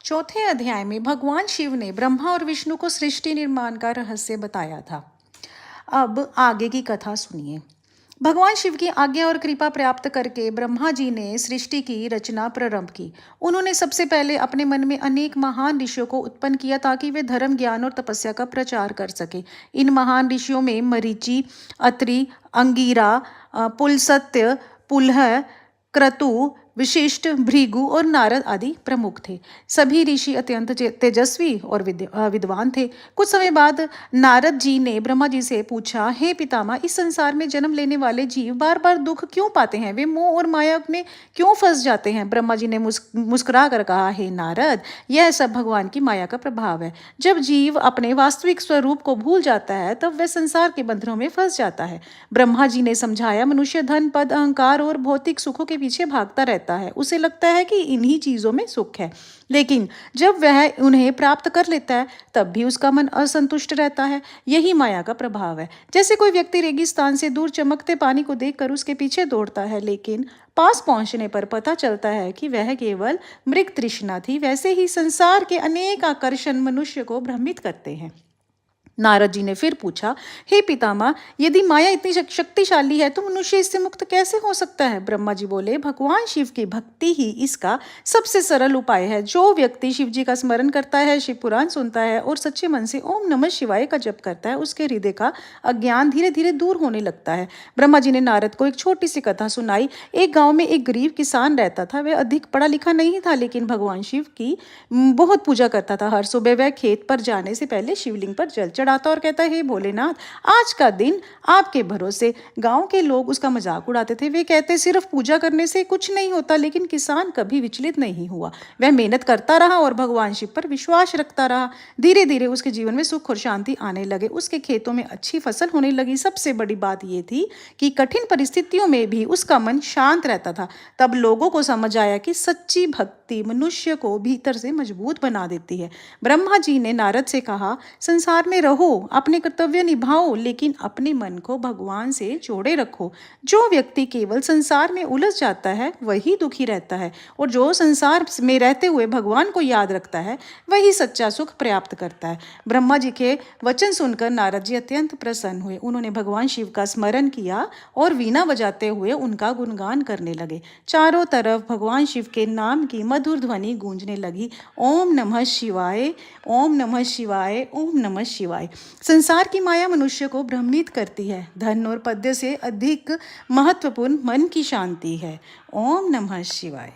चौथे अध्याय में भगवान शिव ने ब्रह्मा और विष्णु को सृष्टि निर्माण का रहस्य बताया था। अब आगे की कथा सुनिए। भगवान शिव की आज्ञा और कृपा प्राप्त करके ब्रह्मा जी ने सृष्टि की रचना प्रारंभ की। उन्होंने सबसे पहले अपने मन में अनेक महान ऋषियों को उत्पन्न किया ताकि वे धर्म, ज्ञान और तपस्या का प्रचार कर सके। इन महान ऋषियों में मरीचि, अत्रि, अंगिरा, पुलस्त्य, पुलह, क्रतु, विशिष्ट, भृगु और नारद आदि प्रमुख थे। सभी ऋषि अत्यंत तेजस्वी और विद्वान थे। कुछ समय बाद नारद जी ने ब्रह्मा जी से पूछा, हे पितामह, इस संसार में जन्म लेने वाले जीव बार बार दुख क्यों पाते हैं? वे मोह और माया में क्यों फंस जाते हैं? ब्रह्मा जी ने मुस्कुरा कर कहा, हे नारद, यह सब भगवान की माया का प्रभाव है। जब जीव अपने वास्तविक स्वरूप को भूल जाता है तब वह संसार के बंधनों में फंस जाता है। ब्रह्मा जी ने समझाया, मनुष्य धन, पद, अहंकार और भौतिक सुखों के पीछे भागता रहता है। उसे लगता है कि इन्हीं चीजों में सुख है, लेकिन जब वह उन्हें प्राप्त कर लेता है तब भी उसका मन असंतुष्ट रहता है। यही माया का प्रभाव है। जैसे कोई व्यक्ति रेगिस्तान से दूर चमकते पानी को देखकर उसके पीछे दौड़ता है, लेकिन पास पहुंचने पर पता चलता है कि वह केवल मृग तृष्णा थी, वैसे ही संसार के अनेक आकर्षण मनुष्य को भ्रमित करते हैं। नारद जी ने फिर पूछा, हे पितामह, यदि माया इतनी शक्तिशाली है तो मनुष्य इससे मुक्त कैसे हो सकता है? ब्रह्मा जी बोले, भगवान शिव की भक्ति ही इसका सबसे सरल उपाय है। जो व्यक्ति शिव जी का स्मरण करता है, शिव पुराण सुनता है और सच्चे मन से ओम नमः शिवाय का जप करता है, उसके हृदय का अज्ञान धीरे धीरे दूर होने लगता है। ब्रह्मा जी ने नारद को एक छोटी सी कथा सुनाई। एक गाँव में एक गरीब किसान रहता था। वह अधिक पढ़ा लिखा नहीं था, लेकिन भगवान शिव की बहुत पूजा करता था। हर सुबह वह खेत पर जाने से पहले शिवलिंग पर जल चढ़ाता और कहता, हे भोलेनाथ, आज का दिन आपके भरोसे। गांव के लोग उसका मजाक उड़ाते थे। वे कहते, सिर्फ पूजा करने से कुछ नहीं होता। लेकिन किसान कभी विचलित नहीं हुआ। वह मेहनत करता रहा और भगवान शिव पर विश्वास रखता रहा। धीरे धीरे उसके जीवन में सुख और शांति आने लगे। उसके खेतों में अच्छी फसल होने लगी। सबसे बड़ी बात यह थी कि कठिन परिस्थितियों में भी उसका मन शांत रहता था। तब लोगों को समझ आया कि सच्ची भक्ति मनुष्य को भीतर से मजबूत बना देती है। ब्रह्मा जी ने नारद से कहा, संसार में रहो, अपने कर्तव्य निभाओ, लेकिन अपने मन को भगवान से जोड़े रखो। जो व्यक्ति केवल संसार में उलझ जाता है वही दुखी रहता है, और जो संसार में रहते हुए भगवान को याद रखता है वही सच्चा सुख प्राप्त करता है। ब्रह्मा जी के वचन सुनकर नारद जी अत्यंत प्रसन्न हुए। उन्होंने भगवान शिव का स्मरण किया और वीणा बजाते हुए उनका गुणगान करने लगे। चारों तरफ भगवान शिव के नाम की मधुर ध्वनि गूंजने लगी। ओम नमः शिवाय, ओम नमः शिवाय, ओम नमः शिवाय। संसार की माया मनुष्य को भ्रमित करती है। धन और पद से अधिक महत्वपूर्ण मन की शांति है। ओम नमः शिवाय।